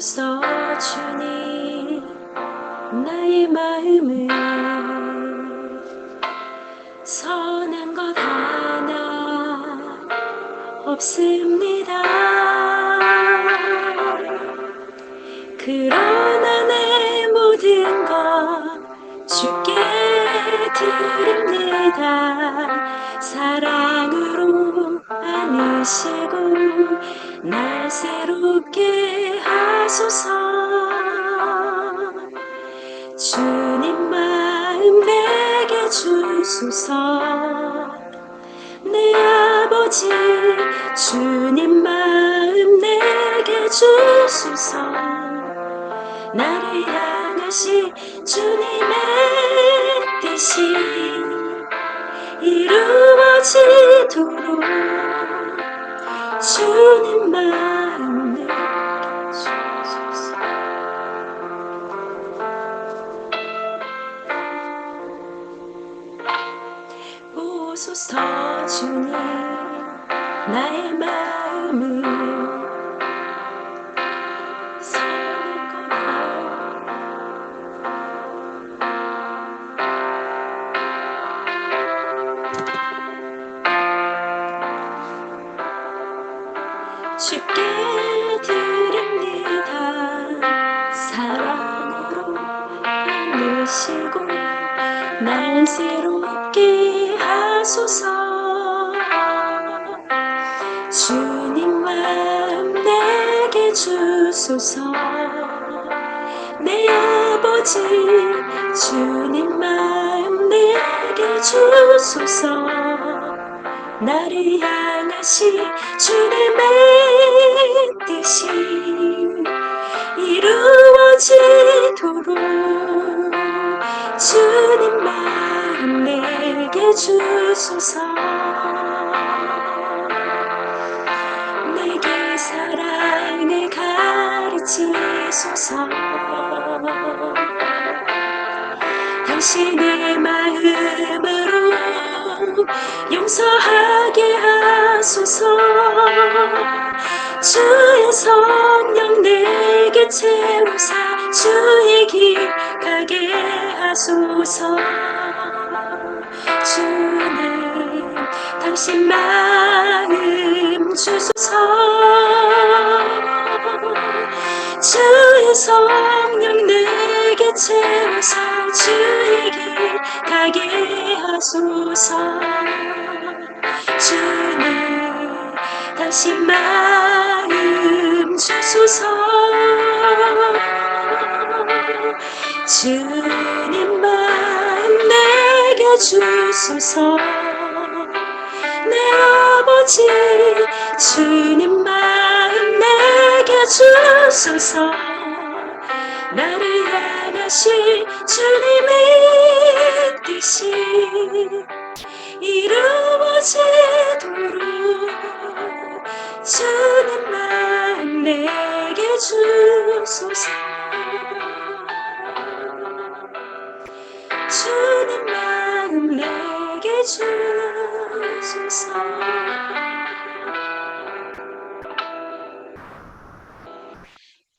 보소서 주님 나의 마음을 선한 것 하나 없습니다. 그러나 내 모든 것 주께 드립니다. 사랑으로 안으시고 날 새롭게 하소서. 주님 마음 내게 주소서. 내 아버지 주님 마음 내게 주소서. 나를 향하신 주님의 뜻이 이루어지도록 주님 마음 내게 주소서. 보소서 주님 나의 마음을 선한 것 주께 드립니다. 사랑으로 안으시고 날 새롭게 하소서. 주님 마음 내게 주소서. 내 아버지 주님 마음 내게 주소서. 나를 향하신 주님의 뜻이 이루어지도록 주님 마음 내게 주소서. 내게 사랑을 가르치소서. 당신의 마음으로 용서하게 하소서. 주의 성령 내게 채우사 주의 길 가게 하소서. 주는 당신 마음 주소서. 주의 성령 내게 채우사 주의 길 가게 하소서. 주는 당신 마음 주소서. 주님 마음 내게 주소서. 내 아버지 주님 마음 내게 주소서. 나를 향하신 주님의 뜻이 이루어지도록 주님 마음 내게 주소서. 주님 마음 내게 주소서.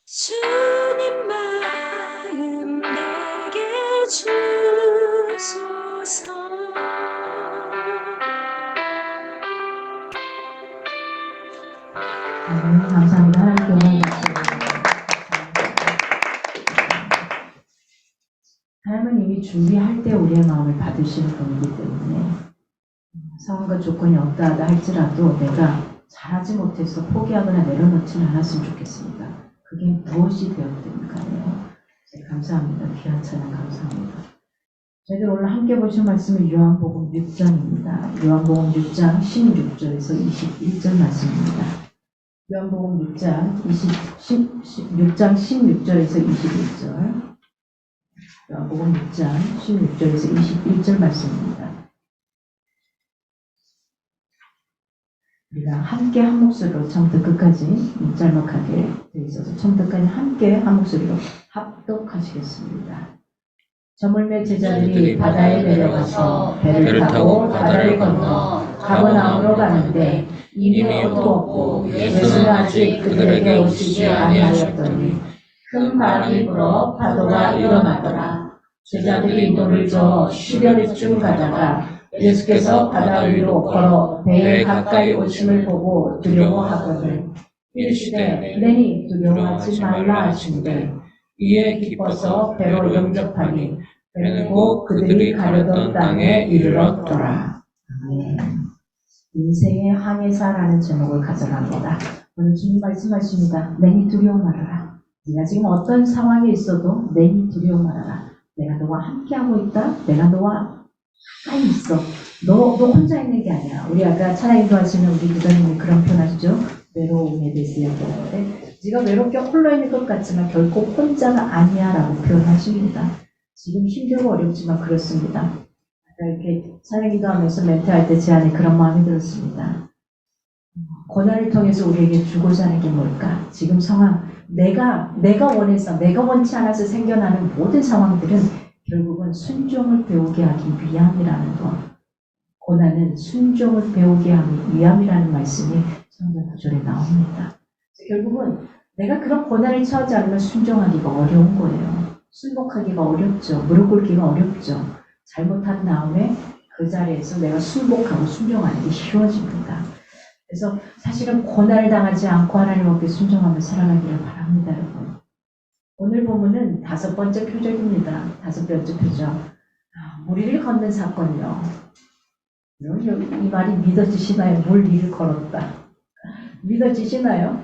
주님 마음 내게 주소서. 감사합니다. 하나님께 영광 하나님은 이미 준비할 때 우리의 마음을 받으시는 분이기 때문에 상황과 조건이 어떠하다 할지라도 내가 잘하지 못해서 포기하거나 내려놓지는 않았으면 좋겠습니다. 그게 무엇이 되어도 됩니까요? 감사합니다. 귀한 찬양 감사합니다. 저희들 오늘 함께 보신 말씀은 요한복음 6장입니다. 요한복음 6장 16절에서 21절 말씀입니다. 요한복음 6장 16절에서 21절 요한복음 6장 16절에서 21절 말씀입니다. 우리가 함께 한 목소리로 처음부터 끝까지 짤막하게 되어 있어서 처음부터 끝까지 함께 한 목소리로 합독하시겠습니다. 저물매 제자들이 바다에 내려가서 배를 타고 바다를 건너 가버나움으로 가는데 이미 옷도 없고 예수는 아직 그들에게 오시지 아니하였더니 큰 바람이 불어 파도가 일어나더라. 제자들이 노를 저어 10여리쯤 가다가 예수께서 바다 위로 걸어 배에 가까이 오심을 보고 두려워하거든 이르시되 내니 두려워하지 말라 하시는데 이에 기뻐서 배로 영접하니 배는 곧 그들이 가려던 땅에 이르렀더라. 아멘. 인생의 항해사라는 제목을 가져갑니다. 오늘 주님 말씀하십니다. 내니 두려워 말아라. 네가 지금 어떤 상황에 있어도 내니 두려워 말아라. 내가 너와 함께하고 있다. 내가 너와 가까이 있어. 너 혼자 있는 게 아니야. 우리 아까 찬양인도 하시는 우리 기자님이 그런 표현 하시죠. 외로움에 대해서 이야기하는데 네가 외롭게 홀로 있는 것 같지만 결코 혼자가 아니야 라고 표현하십니다. 지금 힘들고 어렵지만 그렇습니다. 이렇게 찬양기도 하면서 멘트할 때 제 안에 그런 마음이 들었습니다. 고난을 통해서 우리에게 주고자 하는 게 뭘까? 지금 상황, 내가 원해서, 내가 원치 않아서 생겨나는 모든 상황들은 결국은 순종을 배우게 하기 위함이라는 것. 고난은 순종을 배우게 하기 위함이라는 말씀이 성경 구절에 나옵니다. 결국은 내가 그런 고난을 처하지 않으면 순종하기가 어려운 거예요. 순복하기가 어렵죠. 무릎 꿇기가 어렵죠. 잘못한 다음에 그 자리에서 내가 순복하고 순종하는 게 쉬워집니다. 그래서 사실은 고난을 당하지 않고 하나님 앞에 순종하며 살아가기를 바랍니다, 여러분. 오늘 본문은 5번째 표적입니다. 5번째 표적. 무리를 걷는 사건이요. 이 말이 믿어지시나요? 물리를 걸었다. 믿어지시나요?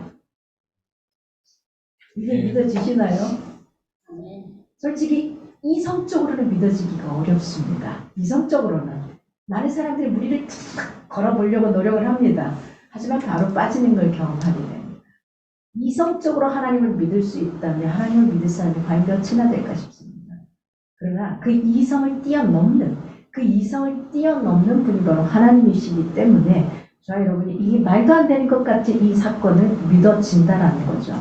이게 믿어지시나요? 솔직히 이성적으로는 믿어지기가 어렵습니다. 이성적으로는. 많은 사람들이 무리를 탁 걸어보려고 노력을 합니다. 하지만 바로 빠지는 걸 경험하게 됩니다. 이성적으로 하나님을 믿을 수 있다면 하나님을 믿을 사람이 과연 몇이나 될까 싶습니다. 그러나 그 이성을 뛰어넘는 분이 바로 하나님이시기 때문에 저와 여러분이 이게 말도 안 되는 것 같은 이 사건을 믿어진다는 거죠.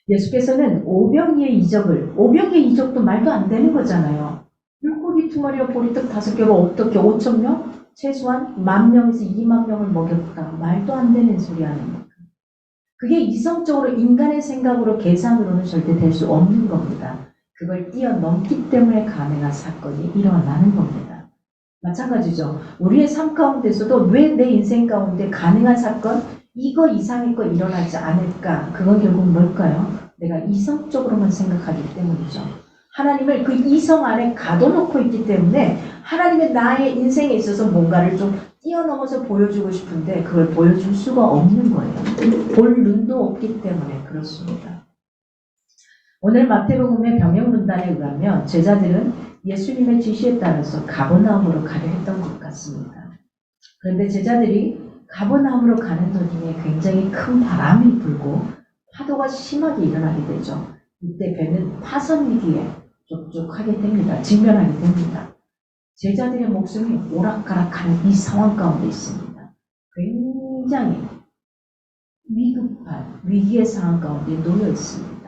예수께서는 오병이의 이적도 말도 안 되는 거잖아요. 물고기 2마리와 보리떡 5개로 어떻게 5,000명? 최소한 10,000명에서 20,000명을 먹였다. 말도 안 되는 소리 하는 겁니다. 그게 이성적으로 인간의 생각으로 계산으로는 절대 될 수 없는 겁니다. 그걸 뛰어넘기 때문에 가능한 사건이 일어나는 겁니다. 마찬가지죠. 우리의 삶 가운데서도 왜 내 인생 가운데 가능한 사건, 이거 이상의 거 일어나지 않을까? 그건 결국 뭘까요? 내가 이성적으로만 생각하기 때문이죠. 하나님을 그 이성 안에 가둬놓고 있기 때문에 하나님의 나의 인생에 있어서 뭔가를 좀 뛰어넘어서 보여주고 싶은데 그걸 보여줄 수가 없는 거예요. 볼 눈도 없기 때문에 그렇습니다. 오늘 마태복음의 병영문단에 의하면 제자들은 예수님의 지시에 따라서 가버나움으로 가려 했던 것 같습니다. 그런데 제자들이 가버나움으로 가는 도중에 굉장히 큰 바람이 불고 파도가 심하게 일어나게 되죠. 이때 배는 파선 위기에 족족하게 됩니다. 직면하게 됩니다. 제자들의 목숨이 오락가락하는 이 상황 가운데 있습니다. 굉장히 위급한 위기의 상황 가운데 놓여 있습니다.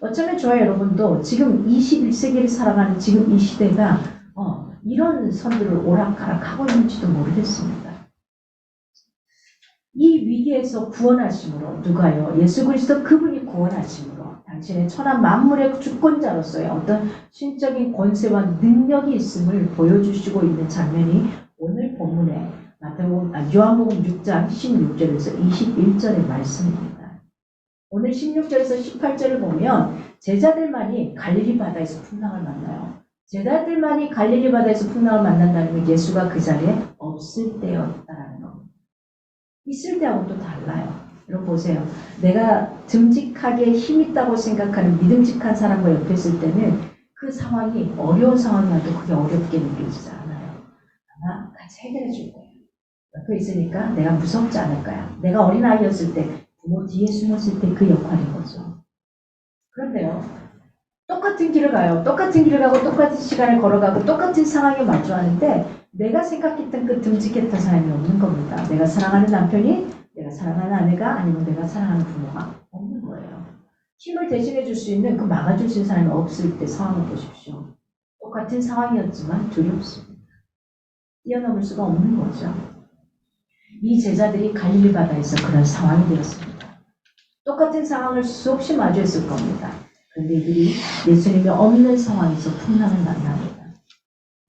어쩌면 저와 여러분도 지금 21세기를 살아가는 지금 이 시대가 이런 선들을 오락가락하고 있는지도 모르겠습니다. 이 위기에서 구원하심으로 누가요? 예수 그리스도 그분이 구원하심으로 당신의 천하 만물의 주권자로서의 어떤 신적인 권세와 능력이 있음을 보여주시고 있는 장면이 오늘 본문에 요한복음 6장 16절에서 21절의 말씀입니다. 오늘 16절에서 18절을 보면 제자들만이 갈릴리 바다에서 풍랑을 만나요. 제자들만이 갈릴리 바다에서 풍랑을 만난다는 건 예수가 그 자리에 없을 때였다라는 겁니다. 있을 때하고는 또 달라요. 여러분 보세요. 내가 듬직하게 힘있다고 생각하는 믿음직한 사람과 옆에 있을 때는 그 상황이 어려운 상황이라도 그게 어렵게 느껴지지 않아요. 아마 같이 해결해 줄 거예요. 옆에 있으니까 내가 무섭지 않을까요? 내가 어린아이였을 때 부모 뒤에 숨었을 때 그 역할인 거죠. 그런데요. 똑같은 길을 가요. 똑같은 길을 가고 똑같은 시간을 걸어가고 똑같은 상황에 마주하는데 내가 생각했던 그 듬직했던 사람이 없는 겁니다. 내가 사랑하는 남편이, 내가 사랑하는 아내가, 아니면 내가 사랑하는 부모가 없는 거예요. 힘을 대신해 줄 수 있는 그 막아줄 수 있는 사람이 없을 때 상황을 보십시오. 똑같은 상황이었지만 두렵습니다. 뛰어넘을 수가 없는 거죠. 이 제자들이 갈릴리 바다에서 그런 상황이 되었습니다. 똑같은 상황을 수없이 마주했을 겁니다. 그런데 이들이 예수님이 없는 상황에서 풍랑을 만납니다.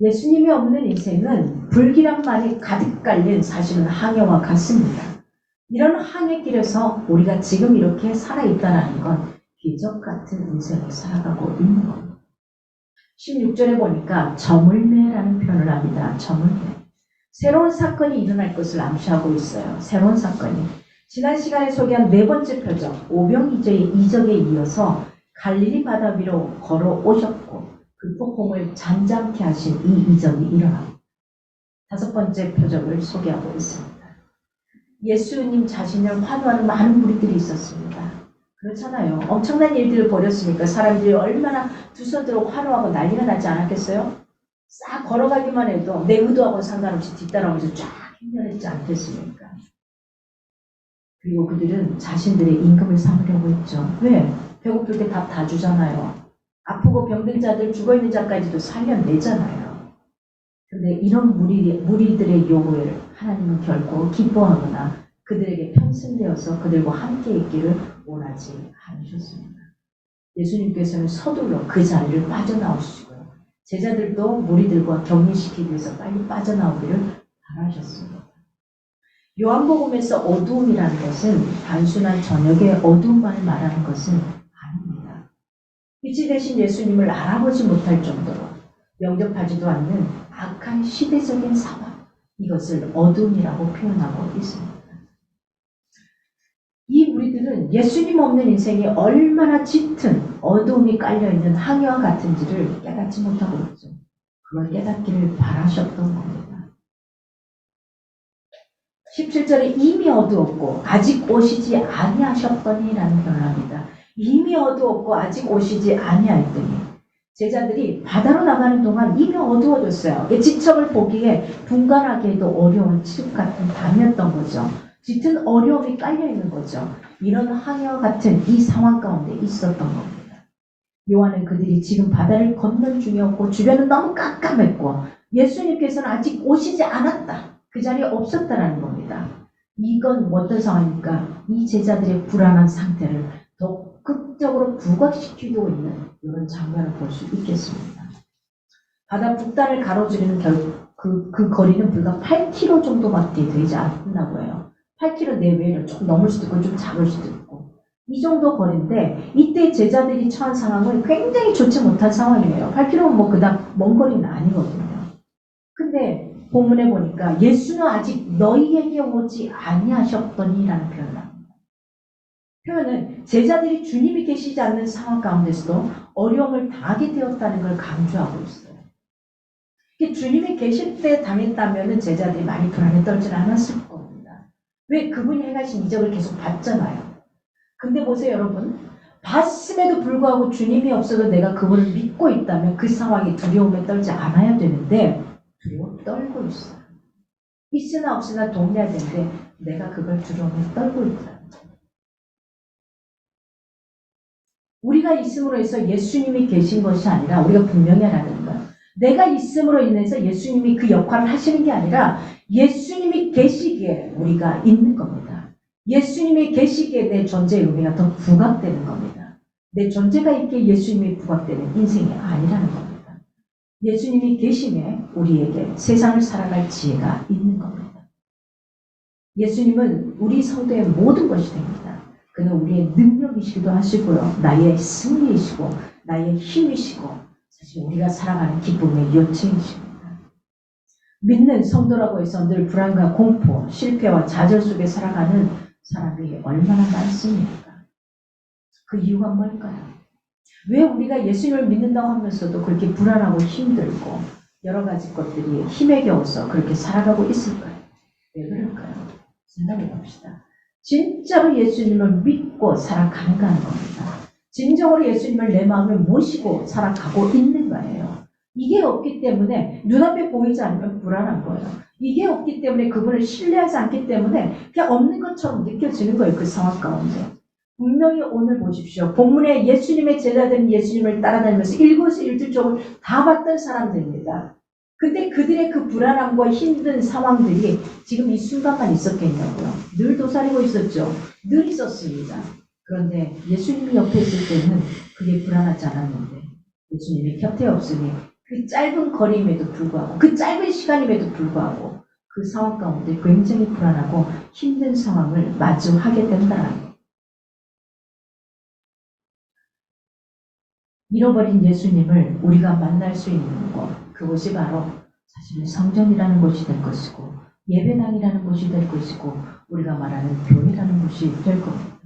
예수님이 없는 인생은 불길함만이 가득 깔린 사실은 항해와 같습니다. 이런 항해길에서 우리가 지금 이렇게 살아있다는 건 기적 같은 인생을 살아가고 있는 겁니다. 16절에 보니까 저물매라는 표현을 합니다. 저물매. 새로운 사건이 일어날 것을 암시하고 있어요. 새로운 사건이. 지난 시간에 소개한 네 번째 표적, 오병이어의 이적에 이어서 갈릴리 바다 위로 걸어오셨고 그 폭풍을 잔잔케 하신 이 이적이 일어납니다. 다섯 번째 표적을 소개하고 있습니다. 예수님 자신을 환호하는 많은 무리들이 있었습니다. 그렇잖아요. 엄청난 일들을 벌였으니까 사람들이 얼마나 두 손 들어 환호하고 난리가 나지 않았겠어요? 싹 걸어가기만 해도 내 의도하고는 상관없이 뒤따라오면서 쫙 힘내지 않겠습니까? 그리고 그들은 자신들의 임금을 삼으려고 했죠. 왜? 배고플 때 밥 다 주잖아요. 아프고 병든 자들, 죽어있는 자까지도 살려내잖아요. 그런데 이런 무리들의 요구를 하나님은 결코 기뻐하거나 그들에게 편승되어서 그들과 함께 있기를 원하지 않으셨습니다. 예수님께서는 서둘러 그 자리를 빠져나오시고요. 제자들도 무리들과 격리시키기 위해서 빨리 빠져나오기를 바라셨습니다. 요한복음에서 어두움이라는 것은 단순한 저녁의 어두움만을 말하는 것은 아닙니다. 빛이 되신 예수님을 알아보지 못할 정도로 영접하지도 않는 악한 시대적인 상황, 이것을 어두움이라고 표현하고 있습니다. 이 무리들은 예수님 없는 인생이 얼마나 짙은 어두움이 깔려있는 항해와 같은지를 깨닫지 못하고 있죠. 그걸 깨닫기를 바라셨던 겁니다. 17절에 이미 어두웠고 아직 오시지 아니하셨더니라는 표현을 합니다. 이미 어두웠고 아직 오시지 아니하였더니 제자들이 바다로 나가는 동안 이미 어두워졌어요. 지척을 보기에 분간하기에도 어려운 칠흑 같은 밤이었던 거죠. 짙은 어려움이 깔려있는 거죠. 이런 항해와 같은 이 상황 가운데 있었던 겁니다. 요한은 그들이 지금 바다를 건넌 중이었고 주변은 너무 깜깜했고 예수님께서는 아직 오시지 않았다. 그 자리에 없었다라는 겁니다. 이건 어떤 상황입니까? 이 제자들의 불안한 상태를 더 극적으로 부각시키고 있는 이런 장면을 볼 수 있겠습니다. 바다 북단을 가로지르는 그 거리는 불과 8km 정도밖에 되지 않는다고 해요. 8km 내외를 좀 넘을 수도 있고 좀 작을 수도 있고 이 정도 거리인데 이때 제자들이 처한 상황은 굉장히 좋지 못한 상황이에요. 8km는 뭐 그닥 먼 거리는 아니거든요. 근데 본문에 보니까 예수는 아직 너희에게 오지 아니하셨더니라는 표현을 합니다. 표현은 제자들이 주님이 계시지 않는 상황 가운데서도 어려움을 당하게 되었다는 걸 강조하고 있어요. 주님이 계실 때 당했다면 제자들이 많이 불안에 떨지 않았을 겁니다. 왜? 그분이 행하신 이적을 계속 봤잖아요. 근데 보세요 여러분. 봤음에도 불구하고 주님이 없어도 내가 그분을 믿고 있다면 그 상황이 두려움에 떨지 않아야 되는데 두려워 떨고 있어요. 있으나 없으나 동의해야 되는데 내가 그걸 두려움에 떨고 있다. 우리가 있음으로 해서 예수님이 계신 것이 아니라 우리가 분명히 알아야 되는 거야. 내가 있음으로 인해서 예수님이 그 역할을 하시는 게 아니라 예수님이 계시기에 우리가 있는 겁니다. 예수님이 계시기에 내 존재의 의미가 더 부각되는 겁니다. 내 존재가 있기에 예수님이 부각되는 인생이 아니라는 겁니다. 예수님이 계심에 우리에게 세상을 살아갈 지혜가 있는 겁니다. 예수님은 우리 성도의 모든 것이 됩니다. 그는 우리의 능력이시기도 하시고요. 나의 승리이시고 나의 힘이시고 사실 우리가 살아가는 기쁨의 요체이십니다. 믿는 성도라고 해서 늘 불안과 공포, 실패와 좌절 속에 살아가는 사람이 얼마나 많습니까? 그 이유가 뭘까요? 왜 우리가 예수님을 믿는다고 하면서도 그렇게 불안하고 힘들고 여러 가지 것들이 힘에 겨워서 그렇게 살아가고 있을까요? 왜 그럴까요? 생각해 봅시다. 진짜로 예수님을 믿고 살아가는가 하는 겁니다. 진정으로 예수님을 내 마음에 모시고 살아가고 있는 거예요. 이게 없기 때문에 눈앞에 보이지 않으면 불안한 거예요. 이게 없기 때문에 그분을 신뢰하지 않기 때문에 그냥 없는 것처럼 느껴지는 거예요. 그 상황 가운데. 분명히 오늘 보십시오. 본문에 예수님의 제자들은 예수님을 따라다니면서 일거수일투족을 다 봤던 사람들입니다. 근데 그들의 그 불안함과 힘든 상황들이 지금 이 순간만 있었겠냐고요. 늘 도사리고 있었죠. 늘 있었습니다. 그런데 예수님이 옆에 있을 때는 그게 불안하지 않았는데 예수님이 곁에 없으니 그 짧은 거리임에도 불구하고 그 짧은 시간임에도 불구하고 그 상황 가운데 굉장히 불안하고 힘든 상황을 마주하게 된다는 것. 잃어버린 예수님을 우리가 만날 수 있는 곳, 그곳이 바로 사실은 성전이라는 곳이 될 것이고 예배당이라는 곳이 될 것이고 우리가 말하는 교회라는 곳이 될 겁니다.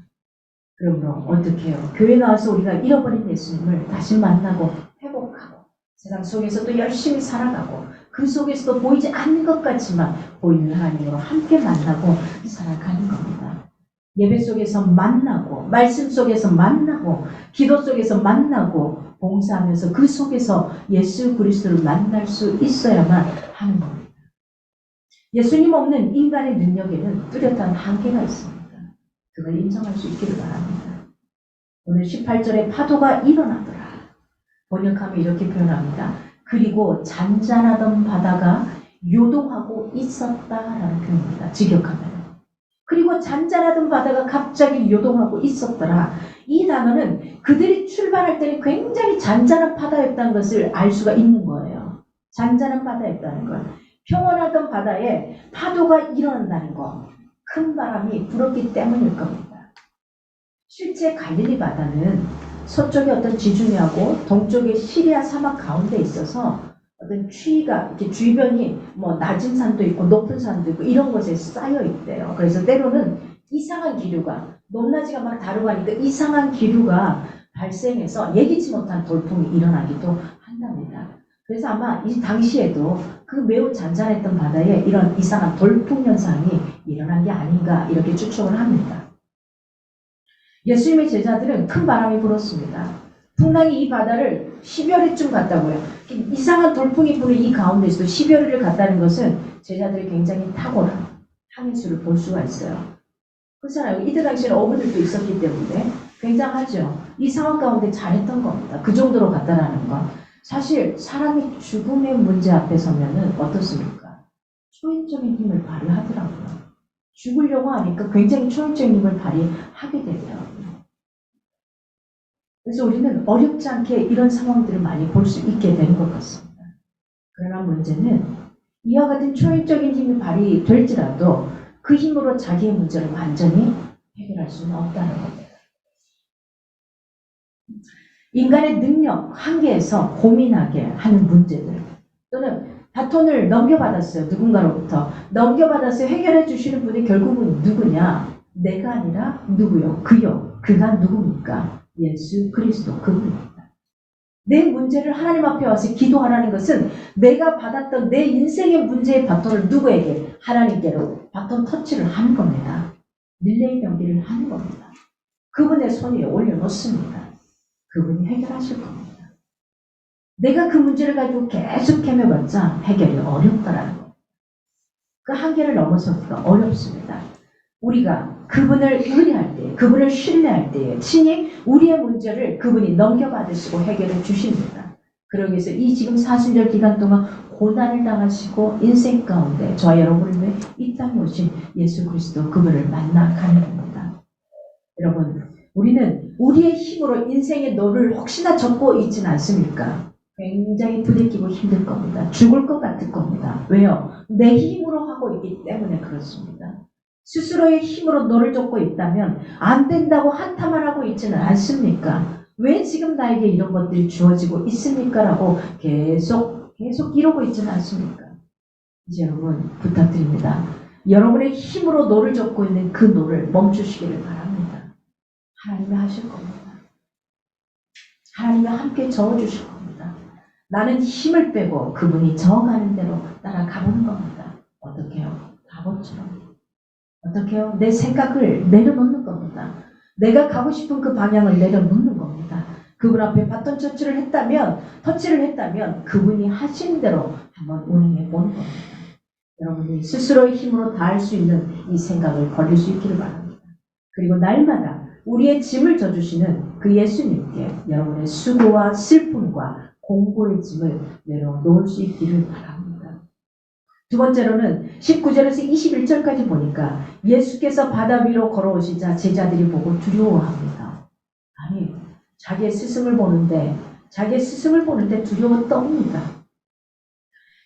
그러므로 어떻게 해요? 교회 나와서 우리가 잃어버린 예수님을 다시 만나고 회복하고 세상 속에서도 열심히 살아가고 그 속에서도 보이지 않는 것 같지만 보이는 하나님으로 함께 만나고 살아가는 겁니다. 예배 속에서 만나고 말씀 속에서 만나고 기도 속에서 만나고 봉사하면서 그 속에서 예수 그리스도를 만날 수 있어야만 하는 겁니다. 예수님 없는 인간의 능력에는 뚜렷한 한계가 있습니다. 그걸 인정할 수 있기를 바랍니다. 오늘 18절에 파도가 일어나더라. 번역하면 이렇게 표현합니다. 그리고 잔잔하던 바다가 요동하고 있었다라는 표현입니다. 직역하면. 그리고 잔잔하던 바다가 갑자기 요동하고 있었더라. 이 단어는 그들이 출발할 때는 굉장히 잔잔한 바다였다는 것을 알 수가 있는 거예요. 잔잔한 바다였다는 것. 평온하던 바다에 파도가 일어난다는 것. 큰 바람이 불었기 때문일 겁니다. 실제 갈릴리 바다는 서쪽에 어떤 지중해하고 동쪽에 시리아 사막 가운데 있어서 어떤 추위가 이렇게 주변이 낮은 산도 있고 높은 산도 있고 이런 곳에 쌓여 있대요. 그래서 때로는 이상한 기류가 높낮이가 막 다르고 하니까 이상한 기류가 발생해서 예기치 못한 돌풍이 일어나기도 한답니다. 그래서 아마 이 당시에도 그 매우 잔잔했던 바다에 이런 이상한 돌풍 현상이 일어난 게 아닌가 이렇게 추측을 합니다. 예수님의 제자들은 큰 바람이 불었습니다. 풍랑이 이 바다를 10여리쯤 갔다고요. 이상한 돌풍이 부는 이 가운데서도 10여리를 갔다는 것은 제자들이 굉장히 탁월한 항해수를 볼 수가 있어요. 그렇잖아요. 이때 당시에는 어부들도 있었기 때문에 굉장하죠. 이 상황 가운데 잘했던 겁니다. 그 정도로 갔다라는 건. 사실 사람이 죽음의 문제 앞에 서면은 어떻습니까? 초인적인 힘을 발휘하더라고요. 죽으려고 하니까 굉장히 초인적인 힘을 발휘하게 되더라고요. 그래서 우리는 어렵지 않게 이런 상황들을 많이 볼 수 있게 되는 것 같습니다. 그러나 문제는 이와 같은 초인적인 힘이 발휘될지라도 그 힘으로 자기의 문제를 완전히 해결할 수는 없다는 겁니다. 인간의 능력, 한계에서 고민하게 하는 문제들 또는 바톤을 넘겨받았어요. 누군가로부터 넘겨받아서 해결해 주시는 분이 결국은 누구냐? 내가 아니라 누구요? 그요. 그가 누굽니까? 예수 그리스도 그분입니다. 내 문제를 하나님 앞에 와서 기도하라는 것은 내가 받았던 내 인생의 문제의 바톤을 누구에게? 하나님께로 바톤 터치를 하는 겁니다. 릴레이 경기를 하는 겁니다. 그분의 손 위에 올려놓습니다. 그분이 해결하실 겁니다. 내가 그 문제를 가지고 계속 헤매봤자 해결이 어렵다라는 겁니다. 그 한계를 넘어서기가 어렵습니다. 우리가 그분을 의뢰할 때, 그분을 신뢰할 때 친히 우리의 문제를 그분이 넘겨받으시고 해결해 주십니다. 그러기 위해서 이 지금 사순절 기간 동안 고난을 당하시고 인생 가운데 저와 여러분을 위해 이 땅에 오신 예수 그리스도 그분을 만나가는 겁니다. 여러분, 우리는 우리의 힘으로 인생의 노를 혹시나 접고 있지는 않습니까? 굉장히 부대끼고 힘들 겁니다. 죽을 것 같을 겁니다. 왜요? 내 힘으로 하고 있기 때문에 그렇습니다. 스스로의 힘으로 노를 젓고 있다면 안 된다고 한탄만 하고 있지는 않습니까? 왜 지금 나에게 이런 것들이 주어지고 있습니까? 라고 계속 이러고 있지는 않습니까? 이제 여러분 부탁드립니다. 여러분의 힘으로 노를 젓고 있는 그 노를 멈추시기를 바랍니다. 하나님이 하실 겁니다. 하나님이 함께 저어주실 겁니다. 나는 힘을 빼고 그분이 저어가는 대로 따라가보는 겁니다. 어떻게 해요? 바보처럼. 어떻게 해요? 내 생각을 내려놓는 겁니다. 내가 가고 싶은 그 방향을 내려놓는 겁니다. 그분 앞에 바톤 터치를 했다면 그분이 하신 대로 한번 운행해 보는 겁니다. 여러분이 스스로의 힘으로 다 할 수 있는 이 생각을 버릴 수 있기를 바랍니다. 그리고 날마다 우리의 짐을 져주시는 그 예수님께 여러분의 수고와 슬픔과 공고의 짐을 내려놓을 수 있기를 바랍니다. 두 번째로는 19절에서 21절까지 보니까 예수께서 바다 위로 걸어오시자 제자들이 보고 두려워합니다. 아니, 자기의 스승을 보는데 두려워 떱니다.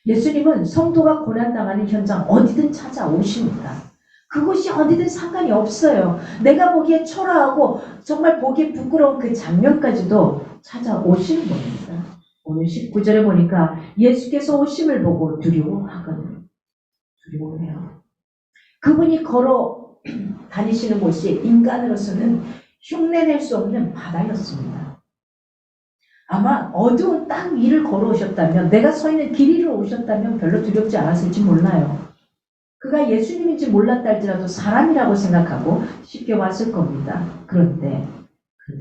예수님은 성도가 고난당하는 현장 어디든 찾아오십니다. 그곳이 어디든 상관이 없어요. 내가 보기에 초라하고 정말 보기에 부끄러운 그 장면까지도 찾아오시는 겁니다. 오늘 19절에 보니까 예수께서 오심을 보고 두려워하거든요. 두려워해요. 그분이 걸어 다니시는 곳이 인간으로서는 흉내낼 수 없는 바다였습니다. 아마 어두운 땅 위를 걸어오셨다면, 내가 서 있는 길 위로 오셨다면 별로 두렵지 않았을지 몰라요. 그가 예수님인지 몰랐다 할지라도 사람이라고 생각하고 쉽게 왔을 겁니다. 그런데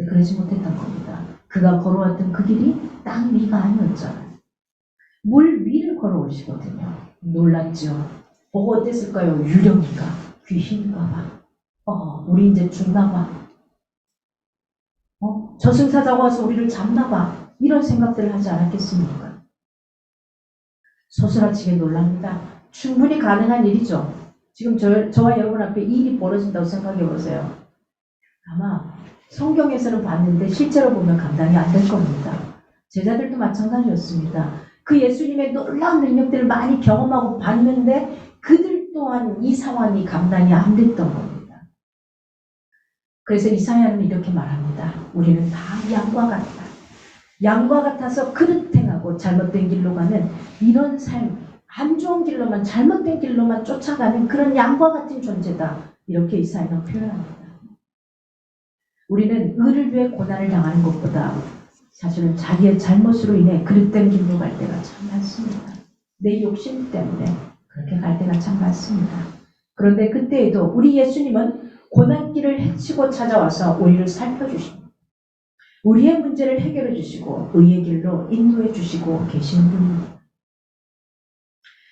그러지 못했던 겁니다. 그가 걸어왔던 그 길이 땅 위가 아니었잖아요. 물 위를 걸어오시거든요. 놀랐죠. 보고 어땠을까요? 유령인가? 귀신인가 봐. 우리 이제 죽나 봐. 저승사자가 와서 우리를 잡나 봐. 이런 생각들을 하지 않았겠습니까? 소스라치게 놀랍니다. 충분히 가능한 일이죠. 지금 저와 여러분 앞에 이 일이 벌어진다고 생각해 보세요. 아마 성경에서는 봤는데 실제로 보면 감당이 안 될 겁니다. 제자들도 마찬가지였습니다. 그 예수님의 놀라운 능력들을 많이 경험하고 봤는데 그들 또한 이 상황이 감당이 안 됐던 겁니다. 그래서 이사야는 이렇게 말합니다. 우리는 다 양과 같다. 양과 같아서 그릇 행하고 잘못된 길로 가는 이런 삶, 안 좋은 길로만, 잘못된 길로만 쫓아가는 그런 양과 같은 존재다. 이렇게 이사야는 표현합니다. 우리는 의를 위해 고난을 당하는 것보다 사실은 자기의 잘못으로 인해 그릇된 길로 갈 때가 참 많습니다. 내 욕심 때문에 그렇게 갈 때가 참 많습니다. 그런데 그때에도 우리 예수님은 고난길을 헤치고 찾아와서 우리를 살펴주십니다. 우리의 문제를 해결해 주시고 의의 길로 인도해 주시고 계시는 분입니다.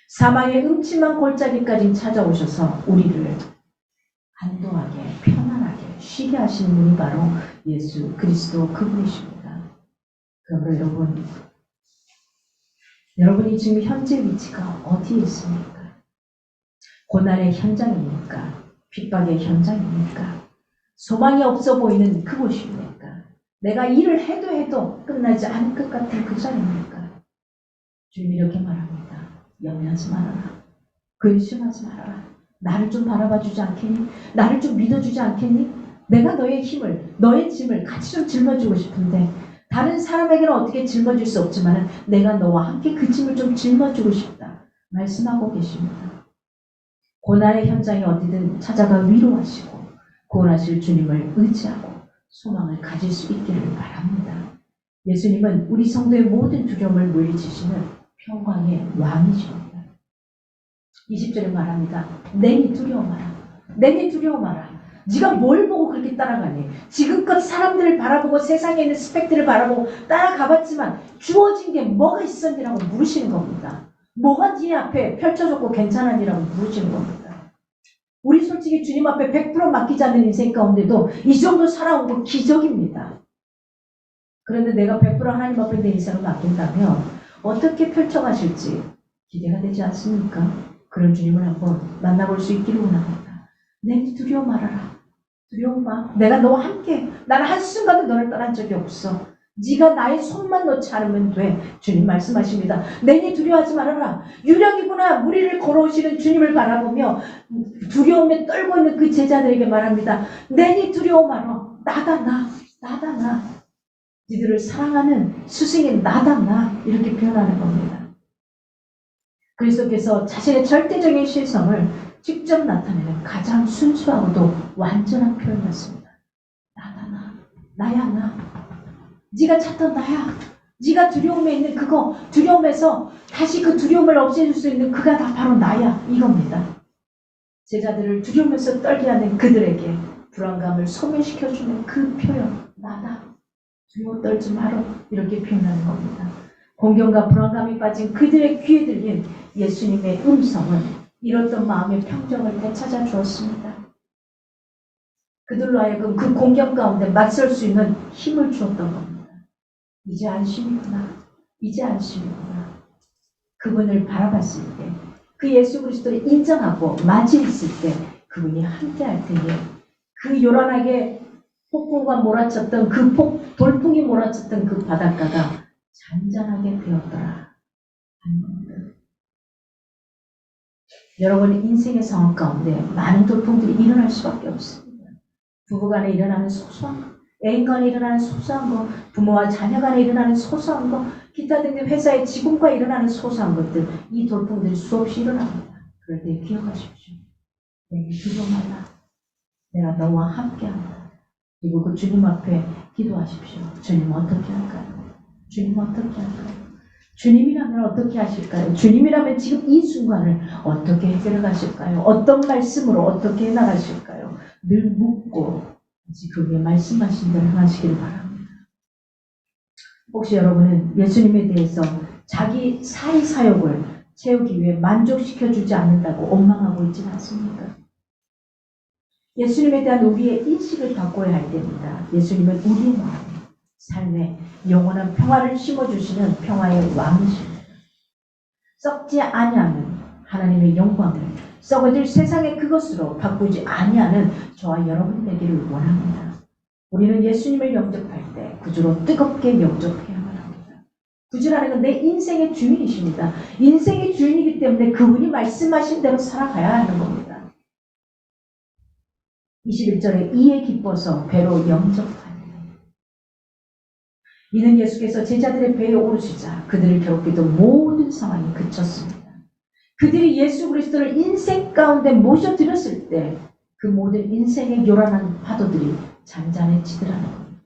사망의 음침한 골짜기까지 찾아오셔서 우리를 안도하게, 편안하게 쉬게 하시는 분이 바로 예수 그리스도 그분이십니다. 그러므로 여러분이 지금 현재 위치가 어디에 있습니까? 고난의 현장입니까? 핍박의 현장입니까? 소망이 없어 보이는 그곳입니까? 내가 일을 해도 끝나지 않을 것 같은 그 자리입니까? 주님이 이렇게 말합니다. 염려하지 말아라. 근심하지 말아라. 나를 좀 바라봐 주지 않겠니? 나를 좀 믿어주지 않겠니? 내가 너의 힘을, 너의 짐을 같이 좀 짊어지고 싶은데 다른 사람에게는 어떻게 짊어질 수 없지만 내가 너와 함께 그 짐을 좀 짊어지고 싶다. 말씀하고 계십니다. 고난의 현장이 어디든 찾아가 위로하시고 구원하실 주님을 의지하고 소망을 가질 수 있기를 바랍니다. 예수님은 우리 성도의 모든 두려움을 물리치시는 평강의 왕이십니다. 20절에 말합니다. 내니 두려워 마라. 내니 두려워 마라. 네가 뭘 보고 그렇게 따라가니? 지금껏 사람들을 바라보고 세상에 있는 스펙들을 바라보고 따라가봤지만 주어진 게 뭐가 있었니라고 물으시는 겁니다. 뭐가 네 앞에 펼쳐졌고 괜찮았니라고 물으시는 겁니다. 우리 솔직히 주님 앞에 100% 맡기지 않는 인생 가운데도 이 정도 살아온 건 기적입니다. 그런데 내가 100% 하나님 앞에 내 인생을 맡긴다면 어떻게 펼쳐가실지 기대가 되지 않습니까? 그런 주님을 한번 만나볼 수 있기를 원합니다. 내니 두려워 말아라. 두려워 마. 내가 너와 함께. 나는 한순간도 너를 떠난 적이 없어. 네가 나의 손만 놓지 않으면 돼. 주님 말씀하십니다. 내니 두려워하지 말아라. 유령이구나. 무리를 걸어오시는 주님을 바라보며 두려움에 떨고 있는 그 제자들에게 말합니다. 내니 두려워 말아. 나다 나. 나다 나. 니들을 사랑하는 스승인 나다 나. 이렇게 표현하는 겁니다. 그리스도께서 자신의 절대적인 실성을 직접 나타내는 가장 순수하고도 완전한 표현이었습니다. 나다 나. 나야 나. 네가 찾던 나야. 네가 두려움에 있는 그거, 두려움에서 다시 그 두려움을 없애줄 수 있는 그가 다 바로 나야. 이겁니다. 제자들을 두려움에서 떨게 하는 그들에게 불안감을 소멸시켜주는 그 표현. 나다. 두려워 떨지 마라. 이렇게 표현하는 겁니다. 공경과 불안감이 빠진 그들의 귀에 들린 예수님의 음성은 잃었던 마음의 평정을 되찾아 주었습니다. 그들로 하여금 그 공경 가운데 맞설 수 있는 힘을 주었던 겁니다. 이제 안심이구나. 이제 안심이구나. 그분을 바라봤을 때, 그 예수 그리스도를 인정하고 맞이했을 때 그분이 함께할 테니 그 요란하게 폭풍과 몰아쳤던 돌풍이 몰아쳤던 그 바닷가가 잔잔하게 되었더라 하는 겁니다. 여러분, 인생의 상황 가운데 많은 돌풍들이 일어날 수밖에 없습니다. 부부간에 일어나는 소소한 것, 애인 간에 일어나는 소소한 것, 부모와 자녀 간에 일어나는 소소한 것, 기타 등등 회사의 직원과 일어나는 소소한 것들, 이 돌풍들이 수없이 일어납니다. 그럴 때 기억하십시오. 내게 두려워 말라. 내가 너와 함께한다. 그리고 그 주님 앞에 기도하십시오. 주님 어떻게 할까요? 주님 어떻게 할까요? 주님이라면 어떻게 하실까요? 주님이라면 지금 이 순간을 어떻게 해결해 가실까요? 어떤 말씀으로 어떻게 해나가실까요? 늘 묻고 그게 말씀하신 대로 하시길 바랍니다. 혹시 여러분은 예수님에 대해서 자기 사역을 채우기 위해 만족시켜주지 않는다고 원망하고 있지는 않습니까? 예수님에 대한 우리의 인식을 바꿔야 할 때입니다. 예수님은 우리의 마음에, 삶에 영원한 평화를 심어주시는 평화의 왕이십니다. 썩지 아니하는 하나님의 영광을 썩어질 세상의 그것으로 바꾸지 아니하는 저와 여러분이 되기를 원합니다. 우리는 예수님을 영접할 때 구주로 뜨겁게 영접해야만 합니다. 구주라는 건 내 인생의 주인이십니다. 인생의 주인이기 때문에 그분이 말씀하신 대로 살아가야 하는 겁니다. 21절에 이에 기뻐서 배로 영접하니 이는 예수께서 제자들의 배에 오르시자 그들을 괴롭히던 모든 상황이 그쳤습니다. 그들이 예수 그리스도를 인생 가운데 모셔드렸을 때 그 모든 인생의 요란한 파도들이 잔잔해지더라는 겁니다.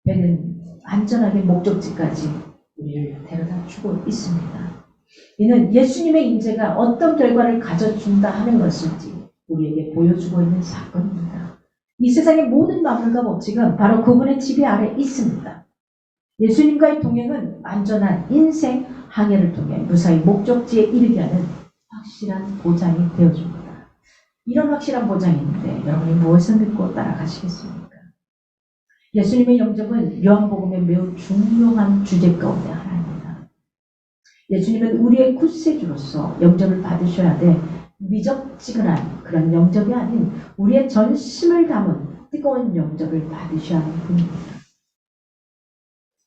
배는 안전하게 목적지까지 우리를 데려다 주고 있습니다. 이는 예수님의 인재가 어떤 결과를 가져준다 하는 것인지 우리에게 보여주고 있는 사건입니다. 이 세상의 모든 마음과 법칙은 바로 그분의 지배 아래 있습니다. 예수님과의 동행은 안전한 인생 항해를 통해 무사히 목적지에 이르게 하는 확실한 보장이 되어줍니다. 이런 확실한 보장이 있는데 여러분이 무엇을 믿고 따라가시겠습니까? 예수님의 영접은 요한복음의 매우 중요한 주제 가운데 하나입니다. 예수님은 우리의 구세주로서 영접을 받으셔야 돼 미적지근한 그런 영접이 아닌 우리의 전심을 담은 뜨거운 영접을 받으셔야 하는 분입니다.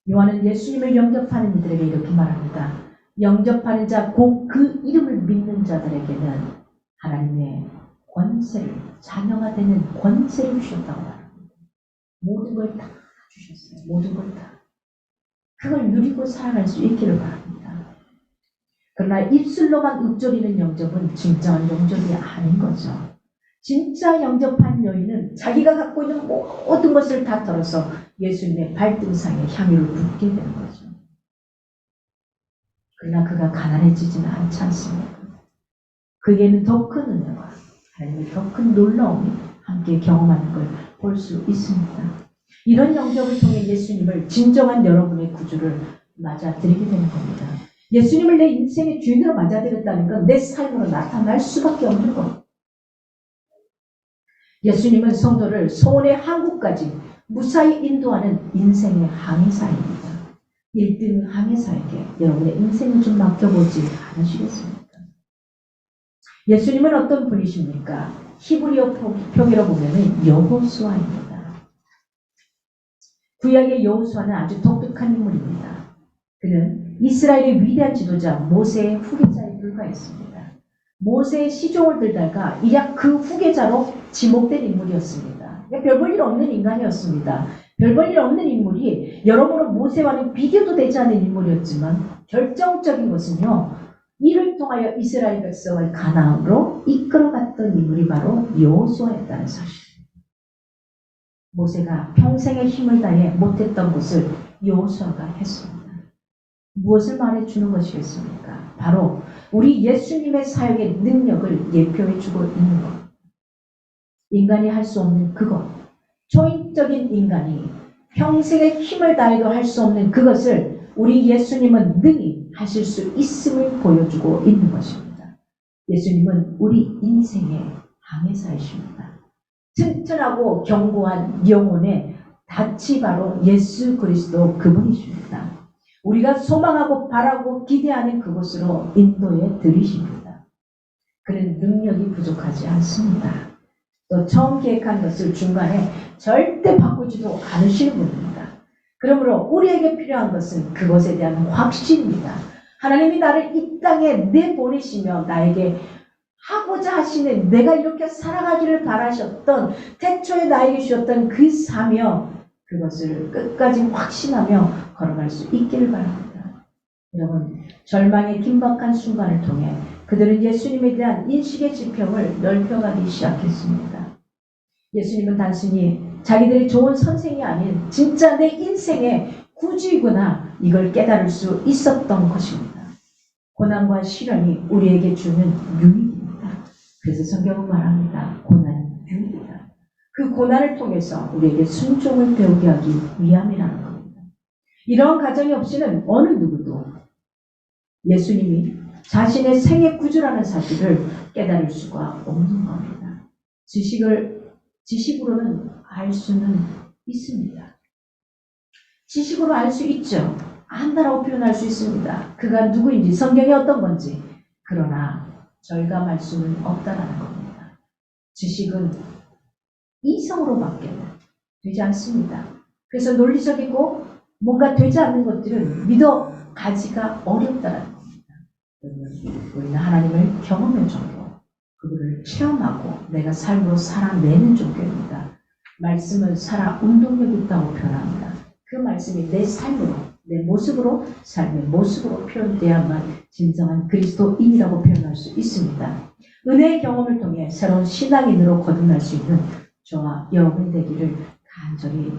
요한은 예수님을 영접하는 이들에게 이렇게 말합니다. 영접하는 자, 곧 그 이름을 믿는 자들에게는 하나님의 권세를, 자녀가 되는 권세를 주셨다고 말합니다. 모든 걸 다 주셨어요. 모든 걸 다. 그걸 누리고 살아갈 수 있기를 바랍니다. 그러나 입술로만 읊조리는 영접은 진짜한 영접이 아닌 거죠. 진짜 영접한 여인은 자기가 갖고 있는 모든 것을 다 털어서 예수님의 발등상에 향유를 붓게 되는 거죠. 그러나 그가 가난해지지는 않지 않습니다. 그에게는 더 큰 은혜와 하나님의 더 큰 놀라움이 함께 경험하는 걸 볼 수 있습니다. 이런 영접을 통해 예수님을 진정한 여러분의 구주를 맞아들이게 되는 겁니다. 예수님을 내 인생의 주인으로 맞아들였다는 건 내 삶으로 나타날 수밖에 없는 것. 예수님은 성도를 소원의 항구까지 무사히 인도하는 인생의 항해사입니다. 1등 항해사에게 여러분의 인생을 좀 맡겨보지 않으시겠습니까? 예수님은 어떤 분이십니까? 히브리어 표기로 보면 여호수아입니다. 구약의 여호수아는 아주 독특한 인물입니다. 그는 이스라엘의 위대한 지도자 모세의 후계자에 불과했습니다. 모세의 시종을 들다가 이약 그 후계자로 지목된 인물이었습니다. 별 볼 일 없는 인간이었습니다. 별 볼 일 없는 인물이 여러모로 모세와는 비교도 되지 않는 인물이었지만 결정적인 것은요. 이를 통하여 이스라엘 백성을 가나안으로 이끌어갔던 인물이 바로 여호수아였다는 사실입니다. 모세가 평생의 힘을 다해 못했던 것을 여호수아가 했습니다. 무엇을 말해주는 것이겠습니까? 바로 우리 예수님의 사역의 능력을 예표해주고 있는 것. 인간이 할 수 없는 그것, 초인적인 인간이 평생의 힘을 다해도 할 수 없는 그것을 우리 예수님은 능히 하실 수 있음을 보여주고 있는 것입니다. 예수님은 우리 인생의 항해사이십니다. 튼튼하고 견고한 영혼의 닻이 바로 예수 그리스도 그분이십니다. 우리가 소망하고 바라고 기대하는 그곳으로 인도해 드리십니다. 그는 능력이 부족하지 않습니다. 또 처음 계획한 것을 중간에 절대 바꾸지도 않으시는 분입니다. 그러므로 우리에게 필요한 것은 그것에 대한 확신입니다. 하나님이 나를 이 땅에 내보내시며 나에게 하고자 하시는, 내가 이렇게 살아가기를 바라셨던, 태초에 나에게 주셨던 그 사명, 그것을 끝까지 확신하며 걸어갈 수 있기를 바랍니다. 여러분, 절망의 긴박한 순간을 통해 그들은 예수님에 대한 인식의 지평을 넓혀가기 시작했습니다. 예수님은 단순히 자기들이 좋은 선생이 아닌 진짜 내 인생의 구주이구나, 이걸 깨달을 수 있었던 것입니다. 고난과 시련이 우리에게 주는 유익입니다. 그래서 성경은 말합니다. 고난은 유익이다. 그 고난을 통해서 우리에게 순종을 배우게 하기 위함이라는 겁니다. 이러한 가정이 없이는 어느 누구도 예수님이 자신의 생애 구주라는 사실을 깨달을 수가 없는 겁니다. 지식으로는 알 수는 있습니다. 지식으로 알 수 있죠. 안다라고 표현할 수 있습니다. 그가 누구인지, 성경이 어떤 건지. 그러나 절감할 수는 없다라는 겁니다. 지식은 이성으로밖에 되지 않습니다. 그래서 논리적이고 뭔가 되지 않는 것들은 믿어가지가 어렵다라는 겁니다. 우리는 하나님을 경험의 종교, 그분을 체험하고 내가 삶으로 살아내는 종교입니다. 말씀은 살아 운동력이 있다고 표현합니다. 그 말씀이 내 삶으로, 내 모습으로, 삶의 모습으로 표현돼야만 진정한 그리스도인이라고 표현할 수 있습니다. 은혜의 경험을 통해 새로운 신앙인으로 거듭날 수 있는 저와 여러분이 되기를 간절히